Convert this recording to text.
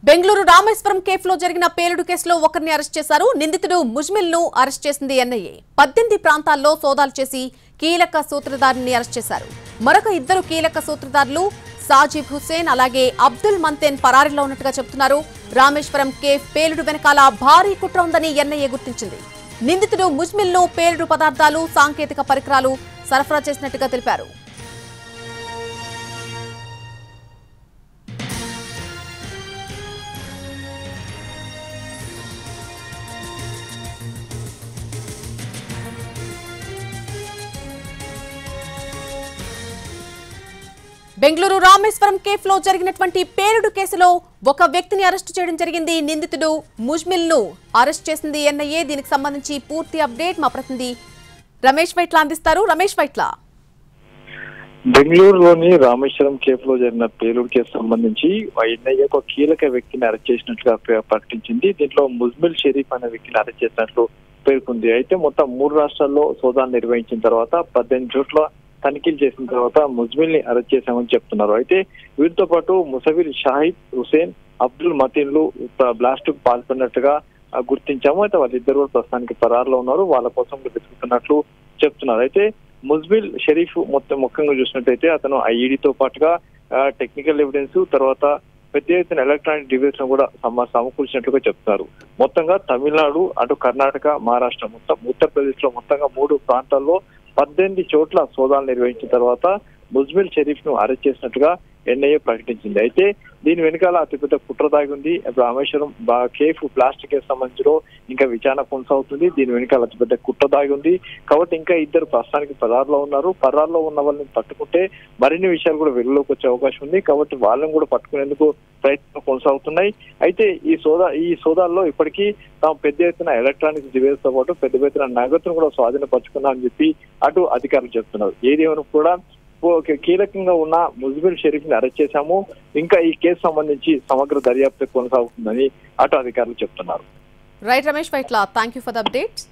బెంగళూరు రామేశ్వరం కేఫ్లో జరిగిన పేలుడు కేసులో ఒకరిని అరెస్ట్ చేశారు. నిందితుడు ముజ్మిల్ ను అరెస్ట్ చేసింది ఎన్ఐఏ. 18 ప్రాంతాల్లో సోదాలు చేసి కీలక సూత్రధారిని అరెస్ట్ చేశారు. మరొక ఇద్దరు కీలక సూత్రధారులు సాజిబ్ హుసేన్ అలాగే అబ్దుల్ మంతేన్ పరారీలో ఉన్నట్టుగా చెబుతున్నారు. రామేశ్వరం కేఫ్ పేలుడు వెనకాల భారీ కుట్ర ఉందని ఎన్ఐఏ గుర్తించింది. నిందితుడు ముజ్మిల్ ను పేలుడు పదార్థాలు, సాంకేతిక పరికరాలు సరఫరా చేసినట్టుగా తెలిపారు. బెంగళూరు రామేశ్వరం కేఫ్లో జరిగినటువంటి పేలుడు కేసులో ఒక వ్యక్తిని అరెస్టు చేయడం జరిగింది. నిందితుడు ముజ్మిల్ ను అరెస్ట్ చేసింది ఎన్ఐఏ. దీనికి సంబంధించి పూర్తి అప్డేట్ మా ప్రతినిధి రమేష్ వైట్ల అందిస్తారు. రమేష్ వైట్ల, బెంగళూరులోని రామేశ్వరం కేఫ్ లో జరిగిన పేలుడు కేసు సంబంధించి ఎన్ఐఏ ఒక కీలక వ్యక్తిని అరెస్ట్ చేసినట్లుగా ప్రకటించింది. దీంట్లో ముజ్మిల్ షరీఫ్ అనే వ్యక్తిని అరెస్ట్ చేసినట్లు పేర్కొంది. అయితే మొత్తం 3 రాష్ట్రాల్లో సోదాలు నిర్వహించిన తర్వాత 18 చోట్ల తనిఖీలు చేసిన తర్వాత ముజ్మిల్ ని అరెస్ట్ చేశామని చెప్తున్నారు. అయితే వీరితో పాటు ముసవిల్ షాహిద్ హుసేన్, అబ్దుల్ మతీన్లు బ్లాస్ట్ కు పాల్పడినట్టుగా గుర్తించాము. అయితే వాళ్ళిద్దరు కూడా ప్రస్తుతానికి పరారులో ఉన్నారు. వాళ్ళ కోసం వెతుకుతున్నట్లు చెప్తున్నారు. అయితే ముజ్మిల్ షరీఫ్ ముఖ్యంగా చూసినట్టయితే అతను ఐఈడితో పాటుగా టెక్నికల్ ఎవిడెన్స్, తర్వాత పెద్ద ఎత్తున ఎలక్ట్రానిక్ డివైస్ ను కూడా సమకూర్చినట్లుగా చెప్తున్నారు. మొత్తంగా తమిళనాడు, అటు కర్ణాటక, మహారాష్ట్ర, ఉత్తరప్రదేశ్ లో మొత్తంగా 3 ప్రాంతాల్లో 18 చోట్ల సోదాలు నిర్వహించిన తర్వాత ముజ్మిల్ షరీఫ్ ను అరెస్ట్ చేసినట్టుగా ఎన్ఐఏ ప్రకటించింది. అయితే దీని వెనకాల అతిపెద్ద కుట్ర దాగి ఉంది. రామేశ్వరం కేఫ్ ప్లాస్టిక్ కేసు సంబంధించిన ఇంకా విచారణ కొనసాగుతుంది. దీని వెనకాల అతిపెద్ద కుట్ర దాగి ఉంది. కాబట్టి ఇంకా ఇద్దరు ప్రస్తుతానికి పరారులో ఉన్నారు. పరారులో ఉన్న వాళ్ళని పట్టుకుంటే మరిన్ని విషయాలు కూడా వెలుగులోకి వచ్చే అవకాశం ఉంది. కాబట్టి వాళ్ళని కూడా పట్టుకునేందుకు ప్రయత్నాలు కొనసాగుతున్నాయి. అయితే ఈ సోదాల్లో ఇప్పటికీ తాము పెద్ద ఎత్తున ఎలక్ట్రానిక్ డివైస్ తో పాటు పెద్ద ఎత్తున నగదును కూడా స్వాధీనపరుచుకున్నామని చెప్పి అటు అధికారులు చెప్తున్నారు. ఏదేమైనా కూడా కీలకంగా ఉన్న ముజ్మిల్ షరీఫ్ ని అరెస్ట్ చేశాము. ఇంకా ఈ కేసు సంబంధించి సమగ్ర దర్యాప్తు కొనసాగుతుందని అటు అధికారులు చెప్తున్నారు. Right Ramesh Vaitla, thank you for the updates.